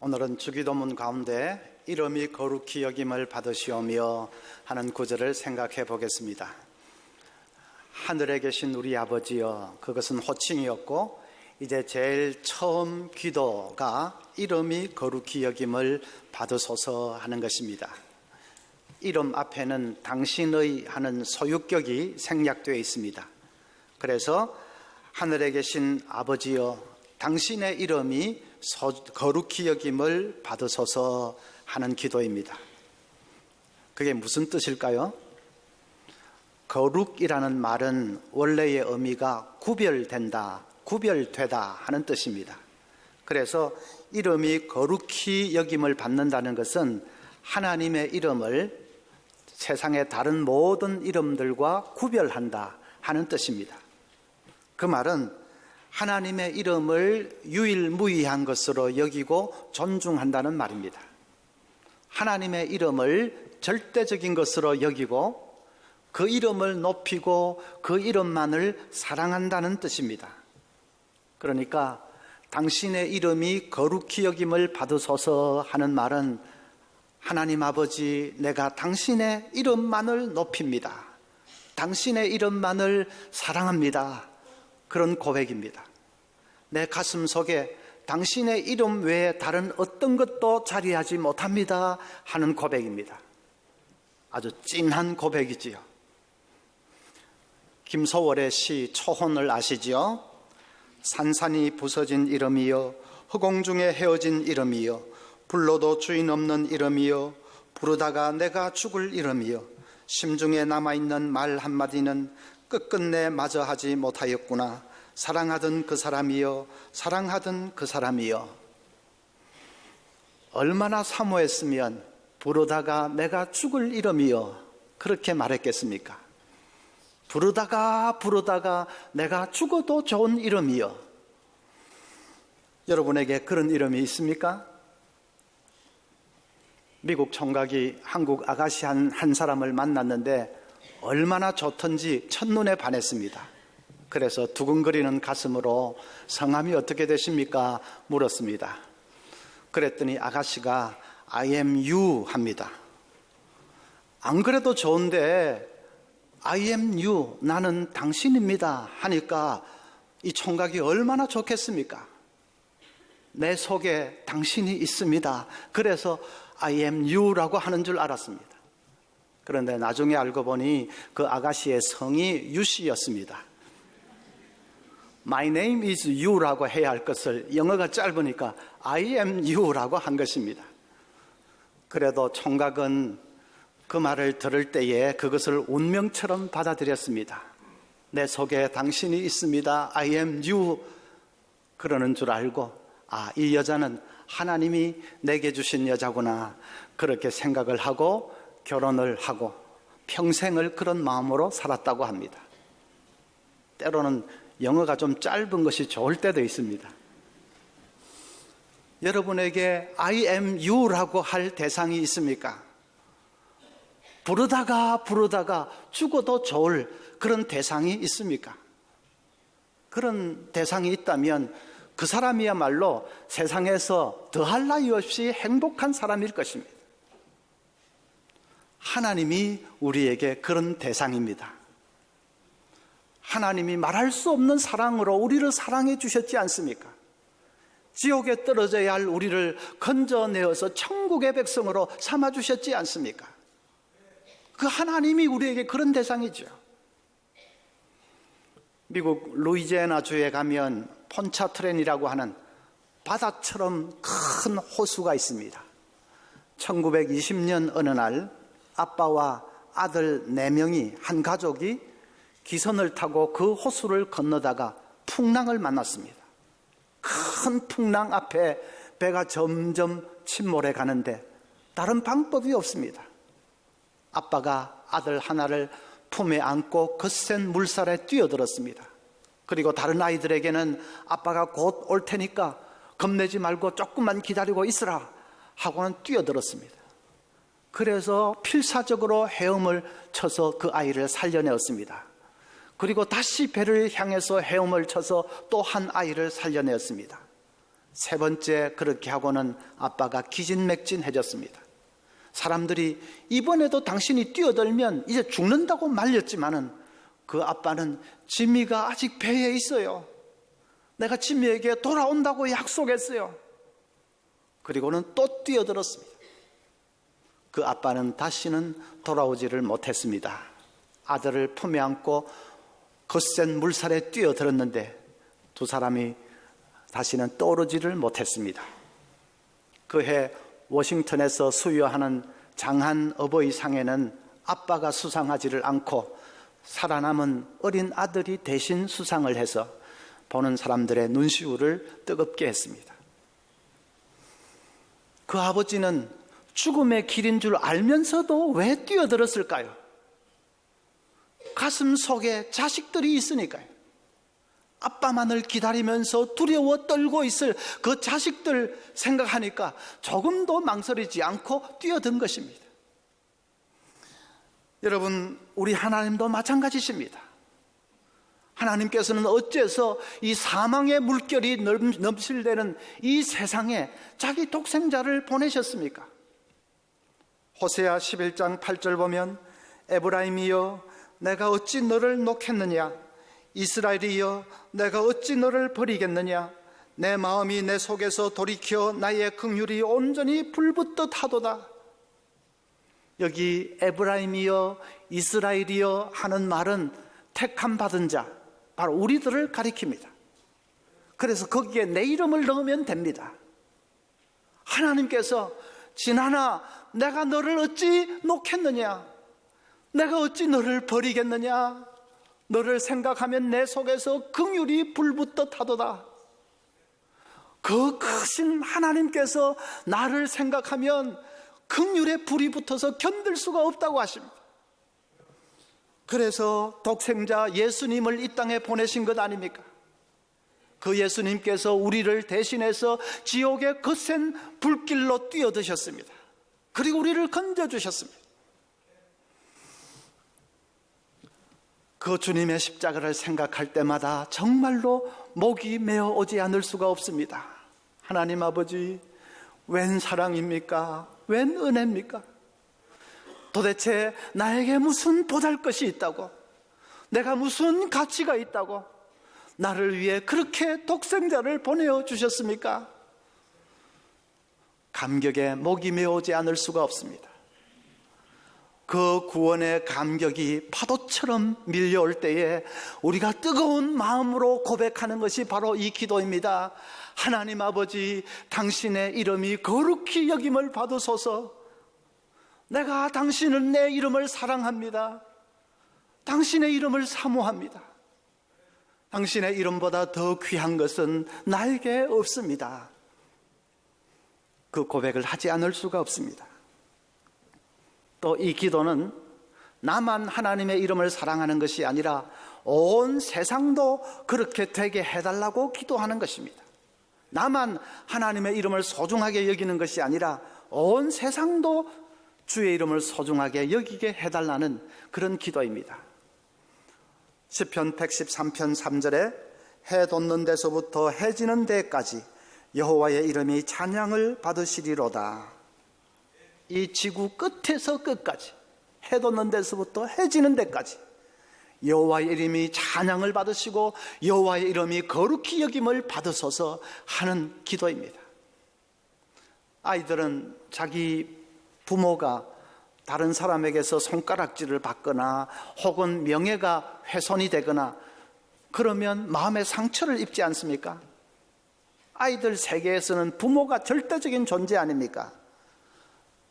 오늘은 주기도문 가운데 이름이 거룩히 여김을 받으시오며 하는 구절을 생각해 보겠습니다. 하늘에 계신 우리 아버지여, 그것은 호칭이었고 이제 제일 처음 기도가 이름이 거룩히 여김을 받으소서 하는 것입니다. 이름 앞에는 당신의 하는 소유격이 생략되어 있습니다. 그래서 하늘에 계신 아버지여, 당신의 이름이 거룩히 여김을 받으소서 하는 기도입니다. 그게 무슨 뜻일까요? 거룩이라는 말은 원래의 의미가 구별된다, 구별되다 하는 뜻입니다. 그래서 이름이 거룩히 여김을 받는다는 것은 하나님의 이름을 세상의 다른 모든 이름들과 구별한다 하는 뜻입니다. 그 말은 하나님의 이름을 유일무이한 것으로 여기고 존중한다는 말입니다. 하나님의 이름을 절대적인 것으로 여기고 그 이름을 높이고 그 이름만을 사랑한다는 뜻입니다. 그러니까 당신의 이름이 거룩히 여김을 받으소서 하는 말은 하나님 아버지, 내가 당신의 이름만을 높입니다. 당신의 이름만을 사랑합니다. 그런 고백입니다. 내 가슴 속에 당신의 이름 외에 다른 어떤 것도 자리하지 못합니다 하는 고백입니다. 아주 찐한 고백이지요. 김소월의 시 초혼을 아시지요? 산산이 부서진 이름이여, 허공 중에 헤어진 이름이여, 불러도 주인 없는 이름이여, 부르다가 내가 죽을 이름이여, 심중에 남아있는 말 한마디는 끝끝내 마저 하지 못하였구나. 사랑하던 그 사람이여, 사랑하던 그 사람이여. 얼마나 사모했으면 부르다가 내가 죽을 이름이여 그렇게 말했겠습니까? 부르다가 내가 죽어도 좋은 이름이여. 여러분에게 그런 이름이 있습니까? 미국 총각이 한국 아가씨 한 사람을 만났는데 얼마나 좋던지 첫눈에 반했습니다. 그래서 두근거리는 가슴으로 성함이 어떻게 되십니까? 물었습니다. 그랬더니 아가씨가 I am you 합니다. 안 그래도 좋은데 I am you, 나는 당신입니다 하니까 이 총각이 얼마나 좋겠습니까? 내 속에 당신이 있습니다. 그래서 I am you라고 하는 줄 알았습니다. 그런데 나중에 알고 보니 그 아가씨의 성이 유씨였습니다. My name is you라고 해야 할 것을 영어가 짧으니까 I am you라고 한 것입니다. 그래도 총각은 그 말을 들을 때에 그것을 운명처럼 받아들였습니다. 내 속에 당신이 있습니다. I am you 그러는 줄 알고, 이 여자는 하나님이 내게 주신 여자구나 그렇게 생각을 하고 결혼을 하고 평생을 그런 마음으로 살았다고 합니다. 때로는 영어가 좀 짧은 것이 좋을 때도 있습니다. 여러분에게 I am you라고 할 대상이 있습니까? 부르다가 죽어도 좋을 그런 대상이 있습니까? 그런 대상이 있다면 그 사람이야말로 세상에서 더할 나위 없이 행복한 사람일 것입니다. 하나님이 우리에게 그런 대상입니다. 하나님이 말할 수 없는 사랑으로 우리를 사랑해 주셨지 않습니까? 지옥에 떨어져야 할 우리를 건져내어서 천국의 백성으로 삼아 주셨지 않습니까? 그 하나님이 우리에게 그런 대상이죠. 미국 루이지애나 주에 가면 폰차트렌이라고 하는 바다처럼 큰 호수가 있습니다. 1920년 어느 날 아빠와 아들 4명이 한 가족이 기선을 타고 그 호수를 건너다가 풍랑을 만났습니다. 큰 풍랑 앞에 배가 점점 침몰해 가는데 다른 방법이 없습니다. 아빠가 아들 하나를 품에 안고 거센 물살에 뛰어들었습니다. 그리고 다른 아이들에게는 아빠가 곧 올 테니까 겁내지 말고 조금만 기다리고 있으라 하고는 뛰어들었습니다. 그래서 필사적으로 헤엄을 쳐서 그 아이를 살려내었습니다. 그리고 다시 배를 향해서 헤엄을 쳐서 또 한 아이를 살려내었습니다. 세 번째 그렇게 하고는 아빠가 기진맥진해졌습니다. 사람들이 이번에도 당신이 뛰어들면 이제 죽는다고 말렸지만은 그 아빠는 지미가 아직 배에 있어요. 내가 지미에게 돌아온다고 약속했어요. 그리고는 또 뛰어들었습니다. 그 아빠는 다시는 돌아오지를 못했습니다. 아들을 품에 안고 거센 물살에 뛰어들었는데 두 사람이 다시는 떠오르지를 못했습니다. 그해 워싱턴에서 수여하는 장한 어버이상에는 아빠가 수상하지를 않고 살아남은 어린 아들이 대신 수상을 해서 보는 사람들의 눈시울을 뜨겁게 했습니다. 그 아버지는 죽음의 길인 줄 알면서도 왜 뛰어들었을까요? 가슴 속에 자식들이 있으니까요. 아빠만을 기다리면서 두려워 떨고 있을 그 자식들 생각하니까 조금도 망설이지 않고 뛰어든 것입니다. 여러분, 우리 하나님도 마찬가지십니다. 하나님께서는 어째서 이 사망의 물결이 넘실대는 이 세상에 자기 독생자를 보내셨습니까? 호세아 11장 8절 보면 에브라임이여 내가 어찌 너를 놓겠느냐, 이스라엘이여 내가 어찌 너를 버리겠느냐, 내 마음이 내 속에서 돌이켜 나의 긍휼이 온전히 불붙듯 하도다. 여기 에브라임이여 이스라엘이여 하는 말은 택함 받은 자, 바로 우리들을 가리킵니다. 그래서 거기에 내 이름을 넣으면 됩니다. 하나님께서 지나나 내가 너를 어찌 놓겠느냐, 내가 어찌 너를 버리겠느냐, 너를 생각하면 내 속에서 긍휼이 불붙듯 하도다. 그 크신 하나님께서 나를 생각하면 긍휼의 불이 붙어서 견딜 수가 없다고 하십니다. 그래서 독생자 예수님을 이 땅에 보내신 것 아닙니까? 그 예수님께서 우리를 대신해서 지옥의 거센 불길로 뛰어드셨습니다. 그리고 우리를 건져주셨습니다. 그 주님의 십자가를 생각할 때마다 정말로 목이 메어 오지 않을 수가 없습니다. 하나님 아버지, 웬 사랑입니까? 웬 은혜입니까? 도대체 나에게 무슨 보잘것이 있다고, 내가 무슨 가치가 있다고 나를 위해 그렇게 독생자를 보내주셨습니까? 감격에 목이 메어오지 않을 수가 없습니다. 그 구원의 감격이 파도처럼 밀려올 때에 우리가 뜨거운 마음으로 고백하는 것이 바로 이 기도입니다. 하나님 아버지, 당신의 이름이 거룩히 여김을 받으소서. 내가 당신은 내 이름을 사랑합니다. 당신의 이름을 사모합니다. 당신의 이름보다 더 귀한 것은 나에게 없습니다. 그 고백을 하지 않을 수가 없습니다. 또 이 기도는 나만 하나님의 이름을 사랑하는 것이 아니라 온 세상도 그렇게 되게 해달라고 기도하는 것입니다. 나만 하나님의 이름을 소중하게 여기는 것이 아니라 온 세상도 주의 이름을 소중하게 여기게 해달라는 그런 기도입니다. 시편 113편 3절에 해 돋는 데서부터 해 지는 데까지 여호와의 이름이 찬양을 받으시리로다. 이 지구 끝에서 끝까지, 해 돋는 데서부터 해 지는 데까지 여호와의 이름이 찬양을 받으시고 여호와의 이름이 거룩히 여김을 받으소서 하는 기도입니다. 아이들은 자기 부모가 다른 사람에게서 손가락질을 받거나 혹은 명예가 훼손이 되거나 그러면 마음의 상처를 입지 않습니까? 아이들 세계에서는 부모가 절대적인 존재 아닙니까?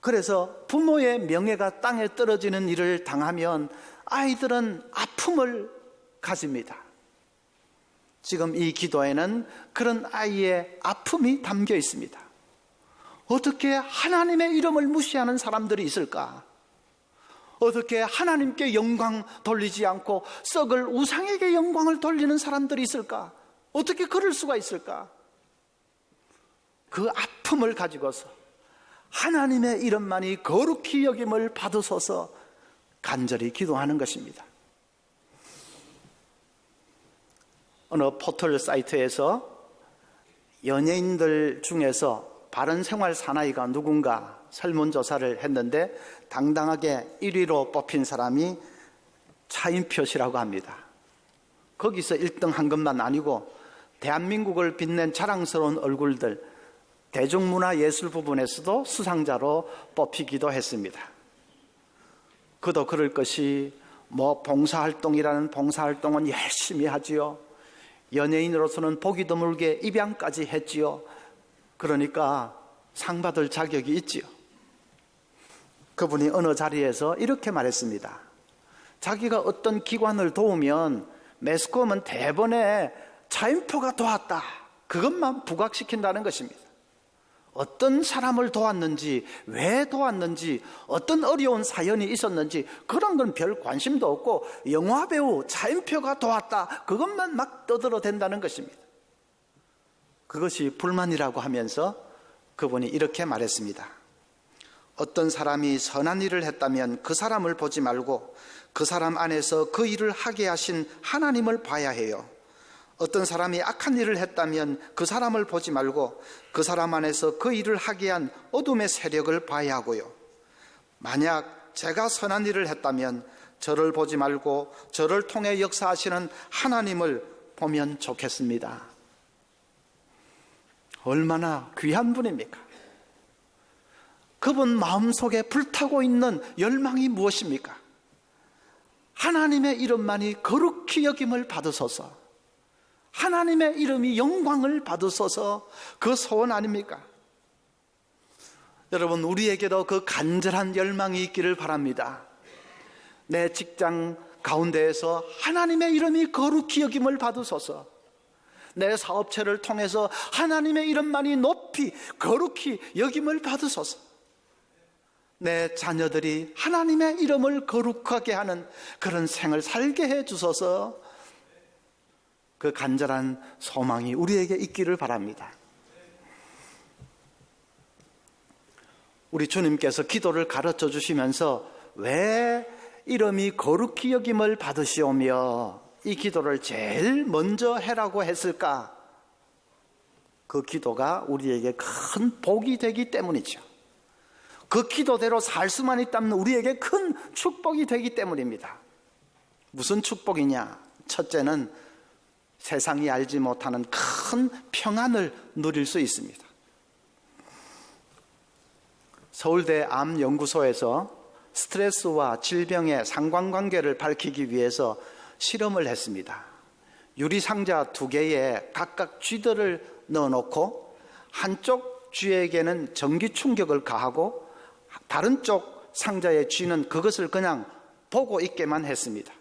그래서 부모의 명예가 땅에 떨어지는 일을 당하면 아이들은 아픔을 가집니다. 지금 이 기도에는 그런 아이의 아픔이 담겨 있습니다. 어떻게 하나님의 이름을 무시하는 사람들이 있을까? 어떻게 하나님께 영광 돌리지 않고 썩을 우상에게 영광을 돌리는 사람들이 있을까? 어떻게 그럴 수가 있을까? 그 아픔을 가지고서 하나님의 이름만이 거룩히 여김을 받으소서 간절히 기도하는 것입니다. 어느 포털 사이트에서 연예인들 중에서 바른 생활 사나이가 누군가 설문조사를 했는데 당당하게 1위로 뽑힌 사람이 차인표 씨라고 합니다. 거기서 1등 한 것만 아니고 대한민국을 빛낸 자랑스러운 얼굴들, 대중문화예술 부분에서도 수상자로 뽑히기도 했습니다. 그도 그럴 것이 봉사활동이라는 봉사활동은 열심히 하지요. 연예인으로서는 보기 드물게 입양까지 했지요. 그러니까 상 받을 자격이 있지요. 그분이 어느 자리에서 이렇게 말했습니다. 자기가 어떤 기관을 도우면 매스컴은 대번에 차인표가 도왔다, 그것만 부각시킨다는 것입니다. 어떤 사람을 도왔는지, 왜 도왔는지, 어떤 어려운 사연이 있었는지 그런 건 별 관심도 없고 영화배우 차인표가 도왔다, 그것만 막 떠들어댄다는 것입니다. 그것이 불만이라고 하면서 그분이 이렇게 말했습니다. 어떤 사람이 선한 일을 했다면 그 사람을 보지 말고 그 사람 안에서 그 일을 하게 하신 하나님을 봐야 해요. 어떤 사람이 악한 일을 했다면 그 사람을 보지 말고 그 사람 안에서 그 일을 하게 한 어둠의 세력을 봐야 하고요. 만약 제가 선한 일을 했다면 저를 보지 말고 저를 통해 역사하시는 하나님을 보면 좋겠습니다. 얼마나 귀한 분입니까? 그분 마음속에 불타고 있는 열망이 무엇입니까? 하나님의 이름만이 거룩히 여김을 받으소서, 하나님의 이름이 영광을 받으소서, 그 소원 아닙니까? 여러분, 우리에게도 그 간절한 열망이 있기를 바랍니다. 내 직장 가운데에서 하나님의 이름이 거룩히 여김을 받으소서, 내 사업체를 통해서 하나님의 이름만이 높이 거룩히 여김을 받으소서, 내 자녀들이 하나님의 이름을 거룩하게 하는 그런 생을 살게 해 주소서, 그 간절한 소망이 우리에게 있기를 바랍니다. 우리 주님께서 기도를 가르쳐 주시면서 왜 이름이 거룩히 여김을 받으시오며 이 기도를 제일 먼저 해라고 했을까? 그 기도가 우리에게 큰 복이 되기 때문이죠. 그 기도대로 살 수만 있다면 우리에게 큰 축복이 되기 때문입니다. 무슨 축복이냐? 첫째는 세상이 알지 못하는 큰 평안을 누릴 수 있습니다. 서울대 암연구소에서 스트레스와 질병의 상관관계를 밝히기 위해서 실험을 했습니다. 유리상자 2개에 각각 쥐들을 넣어놓고 한쪽 쥐에게는 전기 충격을 가하고 다른 쪽 상자의 쥐는 그것을 그냥 보고 있게만 했습니다.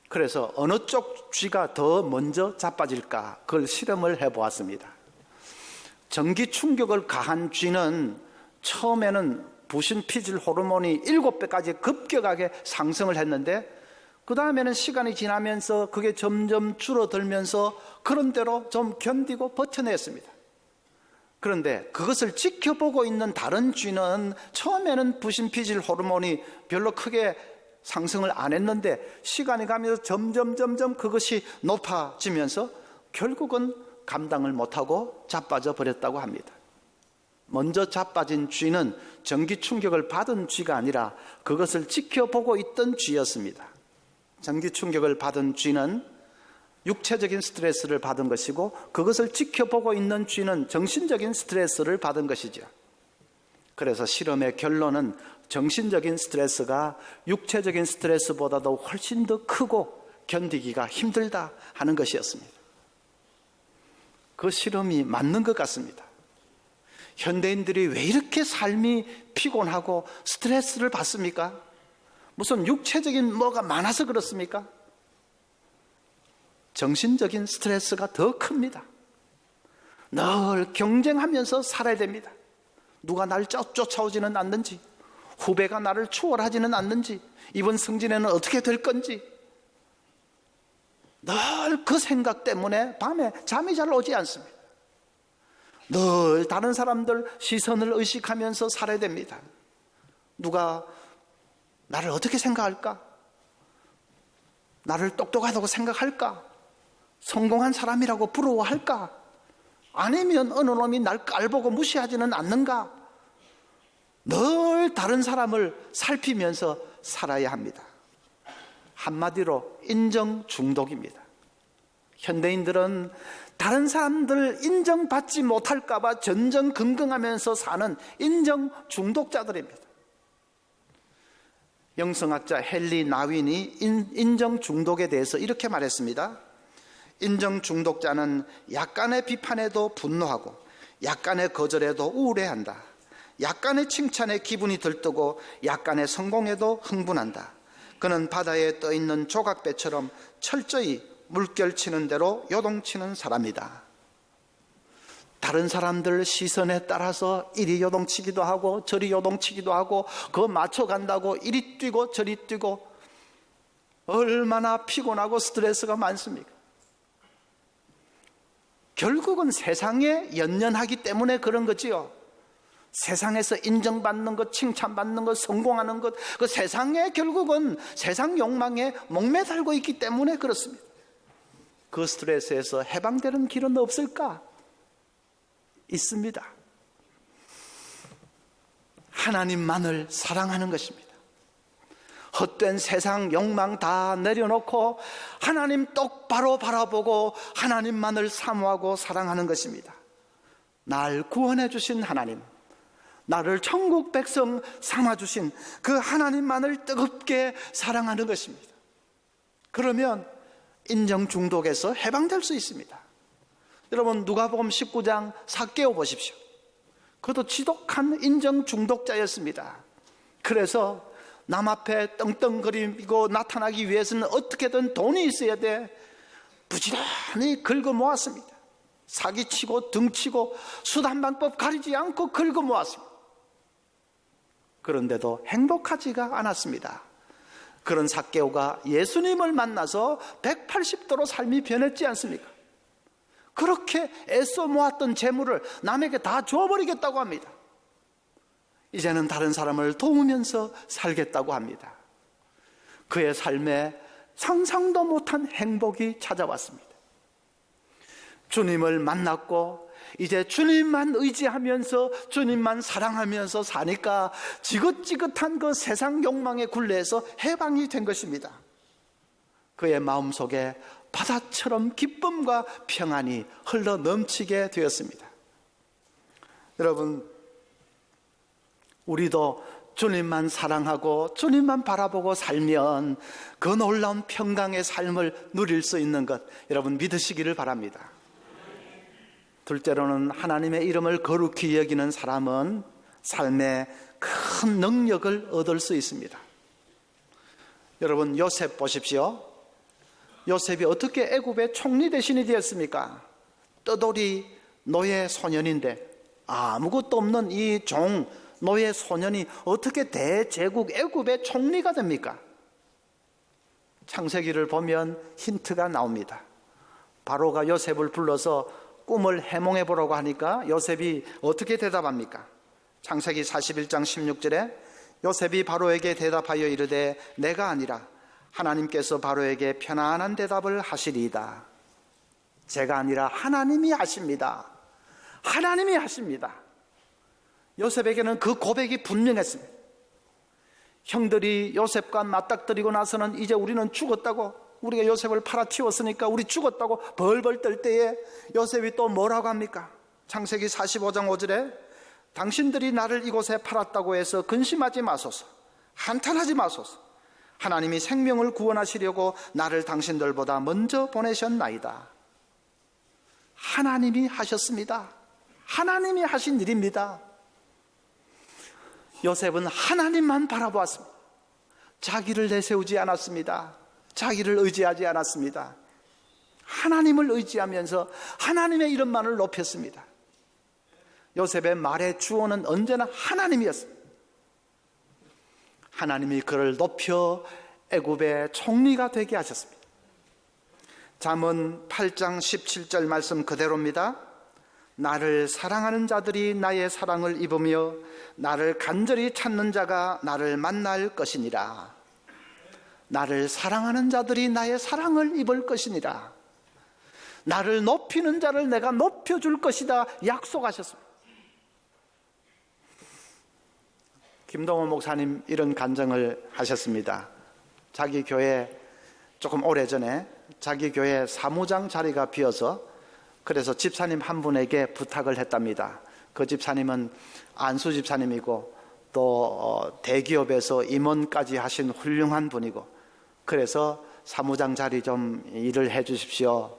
그래서 어느 쪽 쥐가 더 먼저 자빠질까, 그걸 실험을 해보았습니다. 전기 충격을 가한 쥐는 처음에는 부신피질 호르몬이 7배까지 급격하게 상승을 했는데 그 다음에는 시간이 지나면서 그게 점점 줄어들면서 그런 대로 좀 견디고 버텨냈습니다. 그런데 그것을 지켜보고 있는 다른 쥐는 처음에는 부신피질 호르몬이 별로 크게 상승을 안 했는데 시간이 가면서 점점 그것이 높아지면서 결국은 감당을 못하고 자빠져 버렸다고 합니다. 먼저 자빠진 쥐는 전기 충격을 받은 쥐가 아니라 그것을 지켜보고 있던 쥐였습니다. 전기 충격을 받은 쥐는 육체적인 스트레스를 받은 것이고 그것을 지켜보고 있는 쥐는 정신적인 스트레스를 받은 것이죠. 그래서 실험의 결론은 정신적인 스트레스가 육체적인 스트레스보다도 훨씬 더 크고 견디기가 힘들다 하는 것이었습니다. 그 실험이 맞는 것 같습니다. 현대인들이 왜 이렇게 삶이 피곤하고 스트레스를 받습니까? 무슨 육체적인 뭐가 많아서 그렇습니까? 정신적인 스트레스가 더 큽니다. 늘 경쟁하면서 살아야 됩니다. 누가 날 쫓아오지는 않는지, 후배가 나를 추월하지는 않는지, 이번 승진에는 어떻게 될 건지, 늘 그 생각 때문에 밤에 잠이 잘 오지 않습니다. 늘 다른 사람들 시선을 의식하면서 살아야 됩니다. 누가 나를 어떻게 생각할까? 나를 똑똑하다고 생각할까? 성공한 사람이라고 부러워할까? 아니면 어느 놈이 날 깔보고 무시하지는 않는가? 늘 다른 사람을 살피면서 살아야 합니다. 한마디로 인정 중독입니다. 현대인들은 다른 사람들 인정받지 못할까 봐 전전긍긍하면서 사는 인정 중독자들입니다. 영성학자 헨리 나윈이 인정 중독에 대해서 이렇게 말했습니다. 인정 중독자는 약간의 비판에도 분노하고 약간의 거절에도 우울해한다. 약간의 칭찬에 기분이 들뜨고 약간의 성공에도 흥분한다. 그는 바다에 떠있는 조각배처럼 철저히 물결치는 대로 요동치는 사람이다. 다른 사람들 시선에 따라서 이리 요동치기도 하고 저리 요동치기도 하고 그거 맞춰간다고 이리 뛰고 저리 뛰고 얼마나 피곤하고 스트레스가 많습니까? 결국은 세상에 연연하기 때문에 그런 거지요. 세상에서 인정받는 것, 칭찬받는 것, 성공하는 것, 그 세상에 결국은 세상 욕망에 목매달고 있기 때문에 그렇습니다. 그 스트레스에서 해방되는 길은 없을까? 있습니다. 하나님만을 사랑하는 것입니다. 헛된 세상 욕망 다 내려놓고 하나님 똑바로 바라보고 하나님만을 사모하고 사랑하는 것입니다. 날 구원해 주신 하나님, 나를 천국 백성 삼아주신 그 하나님만을 뜨겁게 사랑하는 것입니다. 그러면 인정 중독에서 해방될 수 있습니다. 여러분 누가복음 19장 삭개오 보십시오. 그것도 지독한 인정 중독자였습니다. 그래서 남 앞에 떵떵거리고 나타나기 위해서는 어떻게든 돈이 있어야 돼. 부지런히 긁어 모았습니다. 사기치고 등치고 수단방법 가리지 않고 긁어 모았습니다. 그런데도 행복하지가 않았습니다. 그런 삭개오가 예수님을 만나서 180도로 삶이 변했지 않습니까? 그렇게 애써 모았던 재물을 남에게 다 줘버리겠다고 합니다. 이제는 다른 사람을 도우면서 살겠다고 합니다. 그의 삶에 상상도 못한 행복이 찾아왔습니다. 주님을 만났고 이제 주님만 의지하면서 주님만 사랑하면서 사니까 지긋지긋한 그 세상 욕망의 굴레에서 해방이 된 것입니다. 그의 마음속에 바다처럼 기쁨과 평안이 흘러 넘치게 되었습니다. 여러분, 우리도 주님만 사랑하고 주님만 바라보고 살면 그 놀라운 평강의 삶을 누릴 수 있는 것 여러분 믿으시기를 바랍니다. 둘째로는 하나님의 이름을 거룩히 여기는 사람은 삶에 큰 능력을 얻을 수 있습니다. 여러분 요셉 보십시오. 요셉이 어떻게 애굽의 총리 대신이 되었습니까? 떠돌이 노예 소년인데 아무것도 없는 이 종 노예 소년이 어떻게 대제국 애굽의 총리가 됩니까? 창세기를 보면 힌트가 나옵니다. 바로가 요셉을 불러서 꿈을 해몽해 보라고 하니까 요셉이 어떻게 대답합니까? 창세기 41장 16절에 요셉이 바로에게 대답하여 이르되 내가 아니라 하나님께서 바로에게 편안한 대답을 하시리이다. 제가 아니라 하나님이 하십니다. 하나님이 하십니다. 요셉에게는 그 고백이 분명했습니다. 형들이 요셉과 맞닥뜨리고 나서는 이제 우리는 죽었다고, 우리가 요셉을 팔아치웠으니까 우리 죽었다고 벌벌 떨 때에 요셉이 또 뭐라고 합니까? 창세기 45장 5절에 당신들이 나를 이곳에 팔았다고 해서 근심하지 마소서, 한탄하지 마소서. 하나님이 생명을 구원하시려고 나를 당신들보다 먼저 보내셨나이다. 하나님이 하셨습니다. 하나님이 하신 일입니다. 요셉은 하나님만 바라보았습니다. 자기를 내세우지 않았습니다. 자기를 의지하지 않았습니다. 하나님을 의지하면서 하나님의 이름만을 높였습니다. 요셉의 말의 주어는 언제나 하나님이었습니다. 하나님이 그를 높여 애굽의 총리가 되게 하셨습니다. 잠언 8장 17절 말씀 그대로입니다. 나를 사랑하는 자들이 나의 사랑을 입으며 나를 간절히 찾는 자가 나를 만날 것이니라. 나를 사랑하는 자들이 나의 사랑을 입을 것이니라. 나를 높이는 자를 내가 높여줄 것이다 약속하셨습니다. 김동원 목사님 이런 간증을 하셨습니다. 자기 교회 조금 오래전에 자기 교회 사무장 자리가 비어서 그래서 집사님 한 분에게 부탁을 했답니다. 그 집사님은 안수 집사님이고 또 대기업에서 임원까지 하신 훌륭한 분이고 그래서 사무장 자리 좀 일을 해 주십시오.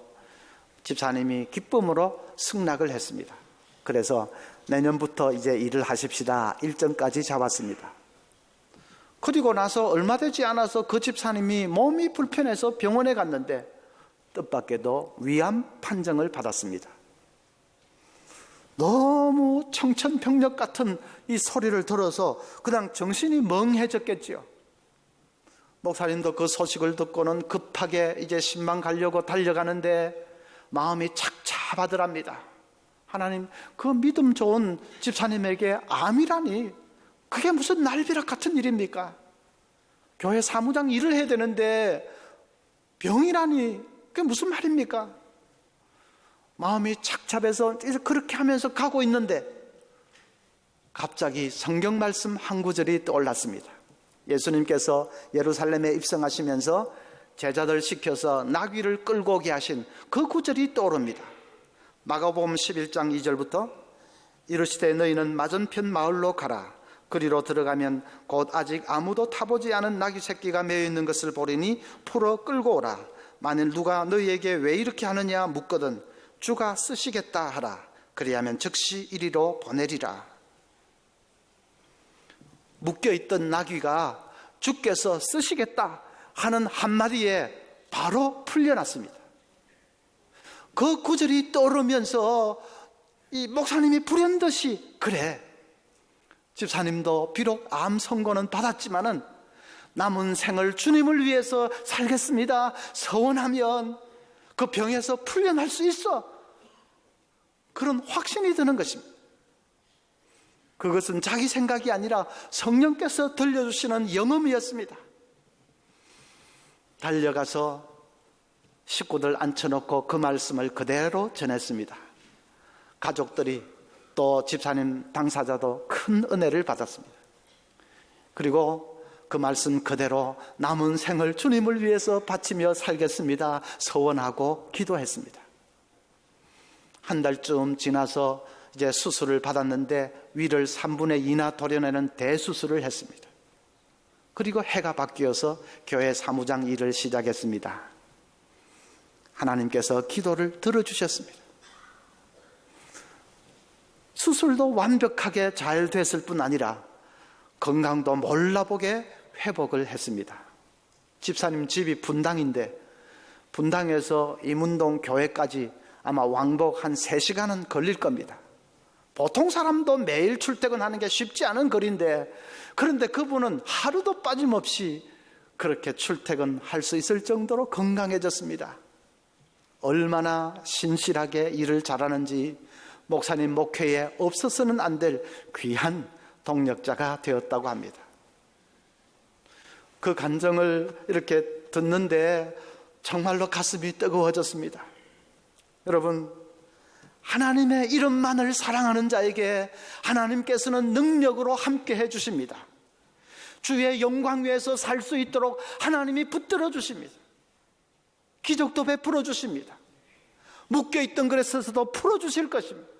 집사님이 기쁨으로 승낙을 했습니다. 그래서 내년부터 이제 일을 하십시다. 일정까지 잡았습니다. 그리고 나서 얼마 되지 않아서 그 집사님이 몸이 불편해서 병원에 갔는데 뜻밖에도 위암 판정을 받았습니다. 너무 청천벽력 같은 이 소리를 들어서 그냥 정신이 멍해졌겠지요. 목사님도 그 소식을 듣고는 급하게 이제 신방 가려고 달려가는데 마음이 착잡하더랍니다. 하나님, 그 믿음 좋은 집사님에게 암이라니 그게 무슨 날벼락 같은 일입니까? 교회 사무장 일을 해야 되는데 병이라니 그게 무슨 말입니까? 마음이 착잡해서 그렇게 하면서 가고 있는데 갑자기 성경 말씀 한 구절이 떠올랐습니다. 예수님께서 예루살렘에 입성하시면서 제자들 시켜서 나귀를 끌고 오게 하신 그 구절이 떠오릅니다. 마가복음 11장 2절부터 이르시되 너희는 맞은편 마을로 가라. 그리로 들어가면 곧 아직 아무도 타보지 않은 나귀 새끼가 매여 있는 것을 보리니 풀어 끌고 오라. 만일 누가 너희에게 왜 이렇게 하느냐 묻거든 주가 쓰시겠다 하라. 그리하면 즉시 이리로 보내리라. 묶여있던 나귀가 주께서 쓰시겠다 하는 한마디에 바로 풀려났습니다. 그 구절이 떠오르면서 이 목사님이 불현듯이 그래, 집사님도 비록 암 선고는 받았지만은 남은 생을 주님을 위해서 살겠습니다. 서원하면 그 병에서 풀려날 수 있어. 그런 확신이 드는 것입니다. 그것은 자기 생각이 아니라 성령께서 들려주시는 영음이었습니다. 달려가서 식구들 앉혀놓고 그 말씀을 그대로 전했습니다. 가족들이 또 집사님 당사자도 큰 은혜를 받았습니다. 그리고 그 말씀 그대로 남은 생을 주님을 위해서 바치며 살겠습니다. 서원하고 기도했습니다. 한 달쯤 지나서 이제 수술을 받았는데 위를 3분의 2나 도려내는 대수술을 했습니다. 그리고 해가 바뀌어서 교회 사무장 일을 시작했습니다. 하나님께서 기도를 들어주셨습니다. 수술도 완벽하게 잘 됐을 뿐 아니라 건강도 몰라보게 회복을 했습니다. 집사님 집이 분당인데 분당에서 이문동 교회까지 아마 왕복 한 3시간은 걸릴 겁니다. 보통 사람도 매일 출퇴근하는 게 쉽지 않은 거리인데 그런데 그분은 하루도 빠짐없이 그렇게 출퇴근할 수 있을 정도로 건강해졌습니다. 얼마나 신실하게 일을 잘하는지 목사님 목회에 없어서는 안 될 귀한 동력자가 되었다고 합니다. 그 간증을 이렇게 듣는데 정말로 가슴이 뜨거워졌습니다. 여러분, 하나님의 이름만을 사랑하는 자에게 하나님께서는 능력으로 함께 해주십니다. 주의 영광 위에서 살 수 있도록 하나님이 붙들어 주십니다. 기적도 베풀어 주십니다. 묶여있던 것에서도 풀어주실 것입니다.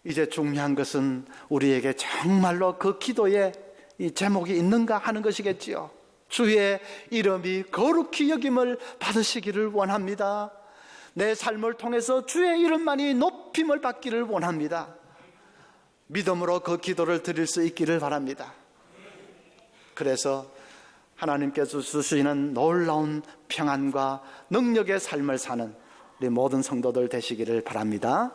이제 중요한 것은 우리에게 정말로 그 기도에 이 제목이 있는가 하는 것이겠지요. 주의 이름이 거룩히 여김을 받으시기를 원합니다. 내 삶을 통해서 주의 이름만이 높임을 받기를 원합니다. 믿음으로 그 기도를 드릴 수 있기를 바랍니다. 그래서 하나님께서 주시는 놀라운 평안과 능력의 삶을 사는 우리 모든 성도들 되시기를 바랍니다.